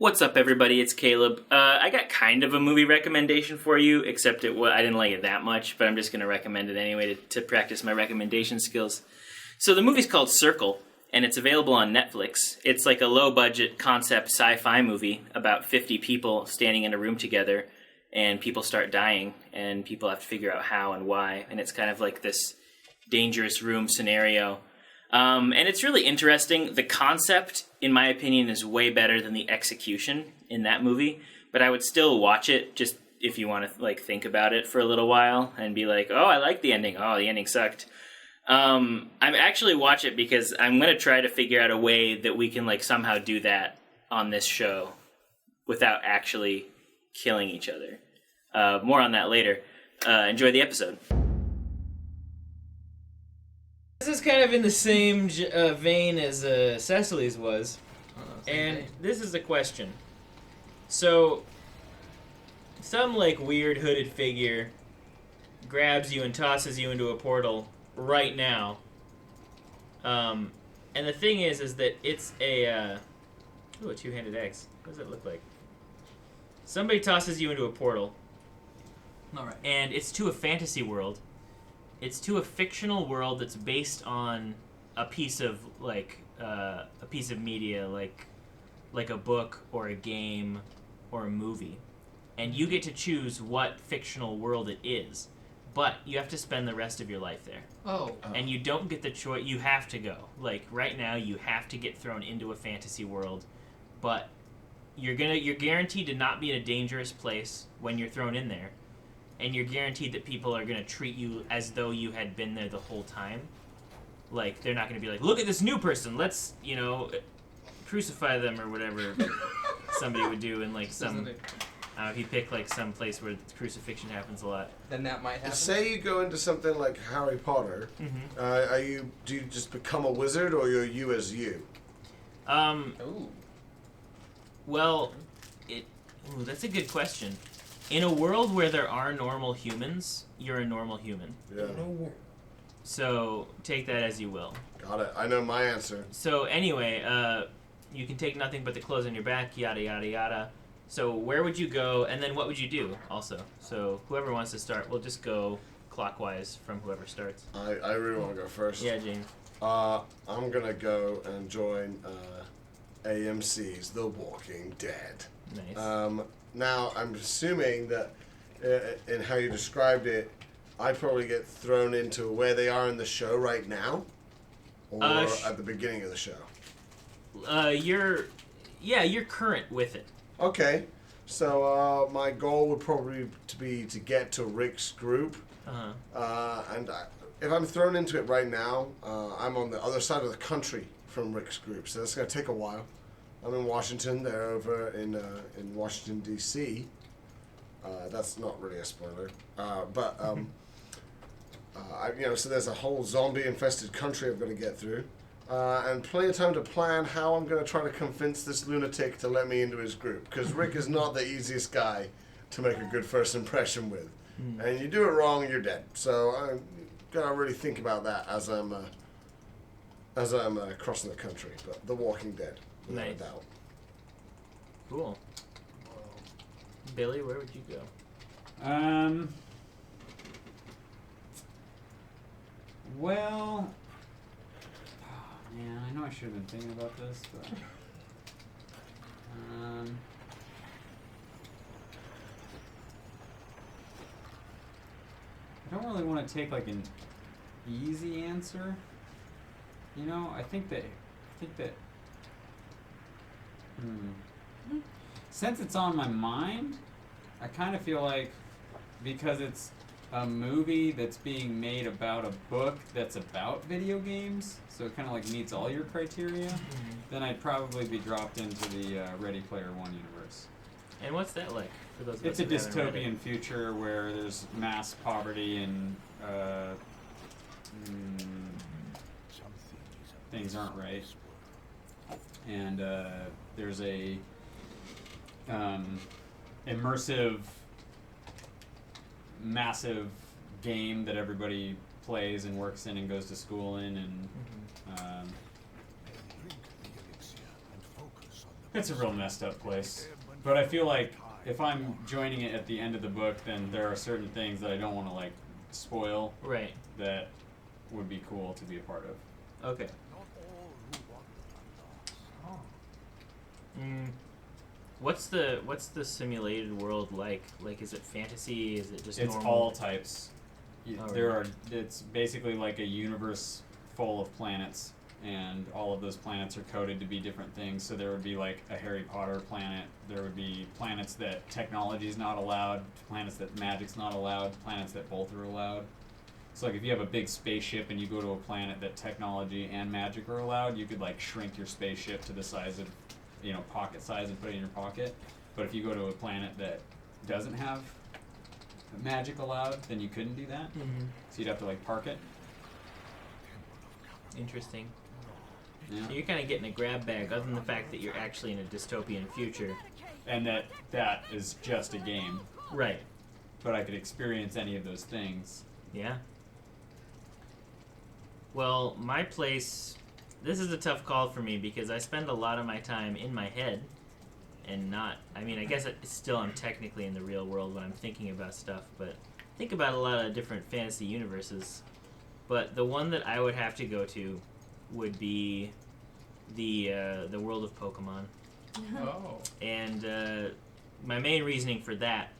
What's up, everybody? It's Caleb. I got kind of a movie recommendation for you, except I didn't like it that much, but I'm just going to recommend it anyway to practice my recommendation skills. So the movie's called Circle, and it's available on Netflix. It's like a low-budget concept sci-fi movie about 50 people standing in a room together, and people start dying, and people have to figure out how and why, and it's kind of like this dangerous room scenario. And it's really interesting. The concept, in my opinion, is way better than the execution in that movie. But I would still watch it just if you want to think about it for a little while and be like, oh, I like the ending. Oh, the ending sucked. I'm actually watch it because I'm going to try to figure out a way that we can somehow do that on this show without actually killing each other. More on that later. Enjoy the episode. This is kind of in the same vein as Cecily's was, and this is a question. So, some weird hooded figure grabs you and tosses you into a portal right now. And the thing is that it's a two-handed axe. What does it look like? Somebody tosses you into a portal. All right. And it's to a fantasy world. It's to a fictional world that's based on a piece of media, like a book or a game or a movie, and you get to choose what fictional world it is, but you have to spend the rest of your life there. And you don't get the choice. You have to go. Right now, you have to get thrown into a fantasy world, but you're guaranteed to not be in a dangerous place when you're thrown in there. And you're guaranteed that people are going to treat you as though you had been there the whole time. They're not going to be like, look at this new person, let's, crucify them or whatever somebody would do in if you pick some place where crucifixion happens a lot. Then that might happen. Say you go into something like Harry Potter, do you just become a wizard or you're you as you? Well, that's a good question. In a world where there are normal humans, you're a normal human. Yeah. So take that as you will. Got it. I know my answer. So anyway, you can take nothing but the clothes on your back, yada, yada, yada. So where would you go, and then what would you do also? So whoever wants to start, we'll just go clockwise from whoever starts. I really want to go first. Yeah, James. I'm going to go and join AMC's The Walking Dead. Nice. Now, I'm assuming that in how you described it, I'd probably get thrown into where they are in the show right now, or at the beginning of the show. You're current with it. Okay, so my goal would probably be to get to Rick's group, and if I'm thrown into it right now, I'm on the other side of the country from Rick's group, so that's gonna take a while. I'm in Washington. They're over in Washington, D.C. That's not really a spoiler. So there's a whole zombie-infested country I'm going to get through. And plenty of time to plan how I'm going to try to convince this lunatic to let me into his group. Because Rick is not the easiest guy to make a good first impression with. And you do it wrong, you're dead. So I'm going to really think about that as I'm crossing the country. But The Walking Dead. Without a doubt. Cool. Billy, where would you go? Well, man, I know I should have been thinking about this, but I don't really want to take an easy answer. I think that since it's on my mind, I kind of feel like because it's a movie that's being made about a book that's about video games, so it kind of meets all your criteria, then I'd probably be dropped into the Ready Player One universe. And what's that like? For those of it's us a who haven't read dystopian it? future where there's mass poverty and things aren't right. And there's a immersive, massive game that everybody plays and works in and goes to school in, and It's a real messed up place. But I feel like if I'm joining it at the end of the book, then there are certain things that I don't want to like spoil. Right. That would be cool to be a part of. Okay. What's the simulated world like? Like, is it fantasy? Is it just It's normal? all types. Really? It's basically like a universe full of planets, and all of those planets are coded to be different things. So there would be like a Harry Potter planet. There would be planets that technology is not allowed, planets that magic's not allowed, planets that both are allowed. So like if you have a big spaceship and you go to a planet that technology and magic are allowed, you could like shrink your spaceship to the size of, pocket size and put it in your pocket. But if you go to a planet that doesn't have magic allowed, then you couldn't do that. Mm-hmm. So you'd have to like park it. Interesting. Yeah. So you're kind of getting a grab bag, other than the fact that you're actually in a dystopian future. And that is just a game. Right. But I could experience any of those things. Yeah. Well, my place, this is a tough call for me because I spend a lot of my time in my head and not, I guess I'm technically in the real world when I'm thinking about stuff, but think about a lot of different fantasy universes. But the one that I would have to go to would be the world of Pokemon. Oh. And my main reasoning for that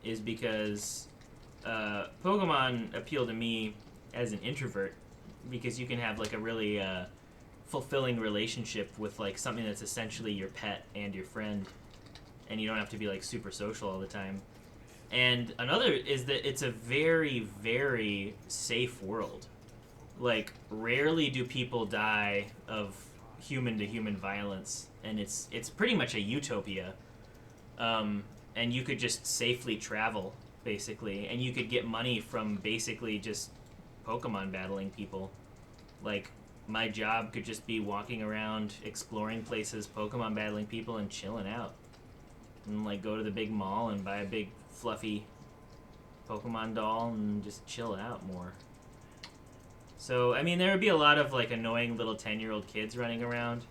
is because Pokemon appeal to me as an introvert, because you can have like a really fulfilling relationship with like something that's essentially your pet and your friend, and you don't have to be like super social all the time. And another is that it's a very, very safe world. Like, rarely do people die of human to human violence, and it's pretty much a utopia. And you could just safely travel, basically, and you could get money from basically just Pokemon battling people. Like, my job could just be walking around, exploring places, Pokemon battling people, and chilling out. And, like, go to the big mall and buy a big, fluffy Pokemon doll and just chill out more. So, there would be a lot of, like, annoying little 10-year-old kids running around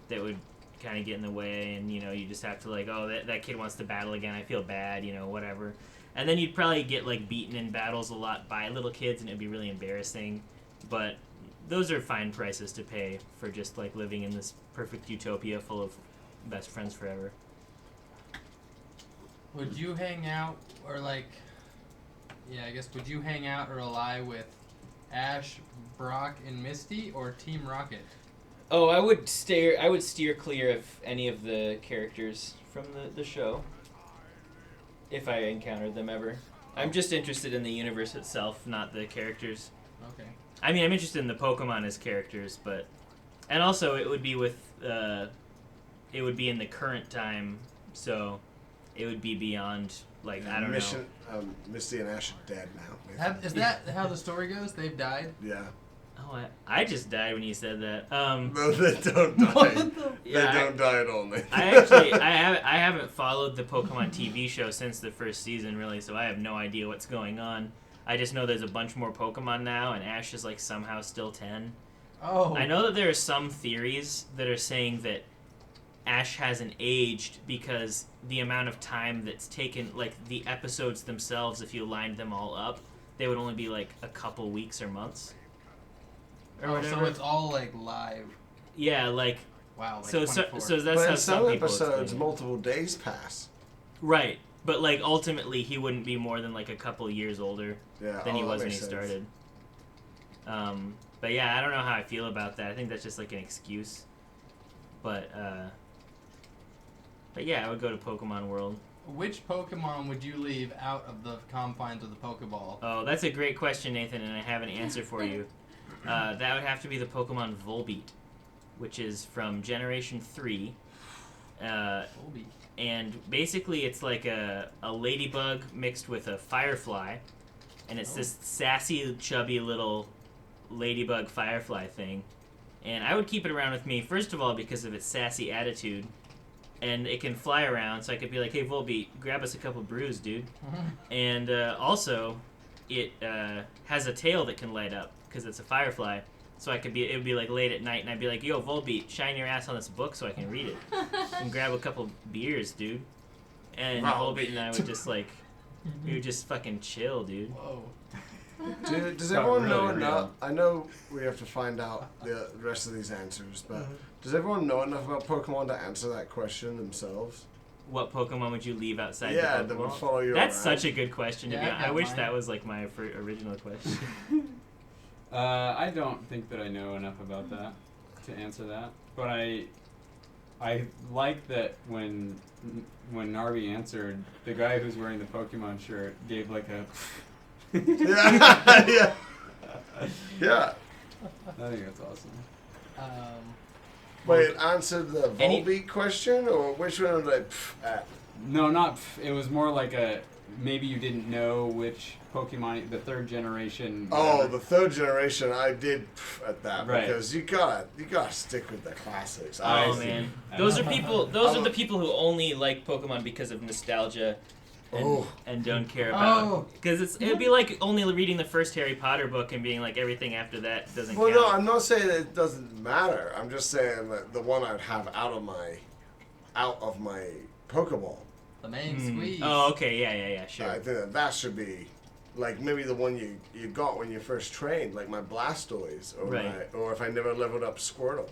that would kind of get in the way, and, you just have to, like, oh, that kid wants to battle again, I feel bad, whatever. And then you'd probably get, like, beaten in battles a lot by little kids, and it'd be really embarrassing. But those are fine prices to pay for just, like, living in this perfect utopia full of best friends forever. Would you hang out, or would you hang out or ally with Ash, Brock, and Misty, or Team Rocket? Oh, I would steer clear of any of the characters from the show, if I encountered them ever. I'm just interested in the universe itself, not the characters. Okay. I'm interested in the Pokemon as characters, and also it would be it would be in the current time, so it would be beyond, like, I don't know. Misty and Ash are dead now. Is that how the story goes? They've died? Yeah. Oh, I just died when you said that. No, they don't die. Yeah, they don't die at all, Nathan. I haven't followed the Pokemon TV show since the first season, really, so I have no idea what's going on. I just know there's a bunch more Pokemon now, and Ash is, like, somehow still 10. Oh. I know that there are some theories that are saying that Ash hasn't aged because the amount of time that's taken, like, the episodes themselves, if you lined them all up, they would only be, like, a couple weeks or months. Or so it's all, like, live. Yeah, like... Wow, like so 24. So that's but how in some people episodes, explain it. multiple days pass. Right. But, like, ultimately, he wouldn't be more than, like, a couple years older than he was when he started. But, yeah, I don't know how I feel about that. I think that's just, like, an excuse. But yeah, I would go to Pokemon World. Which Pokemon would you leave out of the confines of the Pokeball? Oh, that's a great question, Nathan, and I have an answer for you. That would have to be the Pokemon Volbeat, which is from Generation 3. Volbeat. And basically it's like a ladybug mixed with a firefly, and it's this sassy, chubby little ladybug firefly thing. And I would keep it around with me, first of all, because of its sassy attitude, and it can fly around, so I could be like, hey, Volbeat, grab us a couple brews, dude. And also, it has a tail that can light up, because it's a firefly, So it would be like late at night, and I'd be like, "Yo, Volbeat, shine your ass on this book so I can read it, and grab a couple beers, dude." And Volbeat and I would just like, we would just fucking chill, dude. Whoa. Does Got everyone really know real. enough? I know we have to find out the rest of these answers, but does everyone know enough about Pokemon to answer that question themselves? What Pokemon would you leave outside Yeah, the that would Pokeball? follow you That's around. such a good question to Yeah, be I've honest. I got wish mine. that was like my original question. I don't think that I know enough about that to answer that, but I like that when Narvi answered, the guy who's wearing the Pokemon shirt gave like a. Yeah, yeah. I think that's awesome. Wait, it answered the Any- Volbeat question, or which one did I at? No, not. It was more like a. Maybe you didn't know which Pokemon, the third generation. Oh, whatever. the third generation. I did at that Right. because you gotta stick with the classics. Oh I man, I those know. are people. Those are the people who only like Pokemon because of nostalgia, and, Oh. and don't care about. Oh. Because it'd be like only reading the first Harry Potter book and being like everything after that doesn't Well, count. no, I'm not saying that it doesn't matter. I'm just saying that the one I'd have out of my Pokeball. The main Hmm. squeeze. Oh, okay, yeah, sure. I think that should be like maybe the one you got when you first trained, like my Blastoise, or Right. or if I never leveled up Squirtle.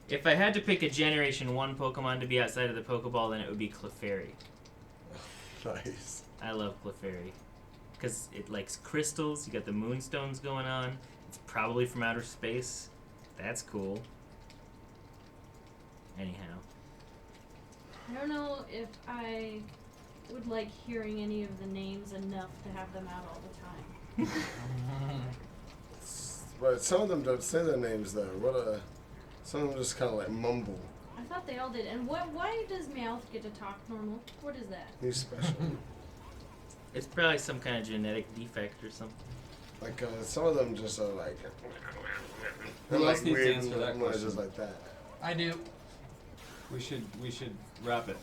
If I had to pick a Generation 1 Pokemon to be outside of the Pokeball, then it would be Clefairy. Nice. I love Clefairy. Because it likes crystals, you got the moonstones going on, it's probably from outer space. That's cool. Anyhow. I don't know if I would like hearing any of the names enough to have them out all the time. But some of them don't say their names though. Some of them just kind of like mumble. I thought they all did. And why does Meowth get to talk normal? What is that? He's special. It's probably some kind of genetic defect or something. Like some of them just are like. Who like else needs to weird answer that noises question? like that. I do. We should wrap it.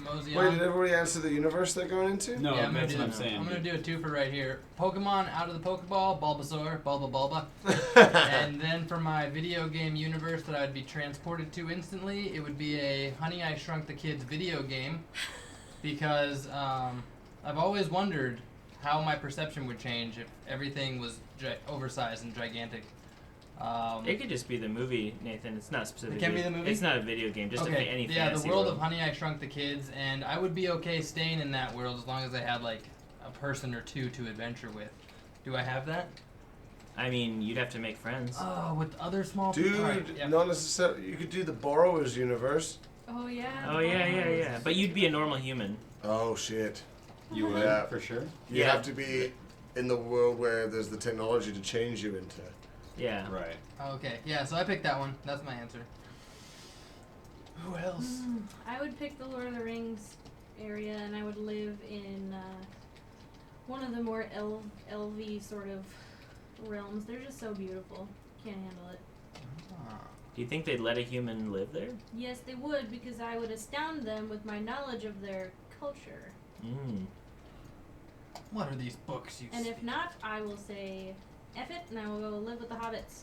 Mosey Wait, on. did everybody answer the universe they're going into? No, Yeah, I'm gonna that's do what I'm that. saying. I'm gonna do a twofer right here. Pokemon out of the Pokeball, Bulbasaur, Bulba. And then for my video game universe that I'd be transported to instantly, it would be a Honey, I Shrunk the Kids video game. Because I've always wondered how my perception would change if everything was oversized and gigantic. It could just be the movie, Nathan. It's not specific. It can be the movie? It's not a video game. Just any yeah, the fantasy world of Honey, I Shrunk the Kids, and I would be okay staying in that world as long as I had like a person or two to adventure with. Do I have that? I mean, you'd have to make friends. Oh, with other small Dude, people. Right, yeah. not necessarily. You could do the Borrower's universe. Oh yeah. Oh yeah. But you'd be a normal human. Oh shit. You would, Yeah. for sure. You Yeah. have to be in the world where there's the technology to change you into. Yeah. Right. Okay, yeah, so I picked that one. That's my answer. Who else? I would pick the Lord of the Rings area, and I would live in one of the more elvy sort of realms. They're just so beautiful. Can't handle it. Do you think they'd let a human live there? Yes, they would, because I would astound them with my knowledge of their culture. Mm. What are these books you And see? if not, I will say, F it, and I will go live with the hobbits.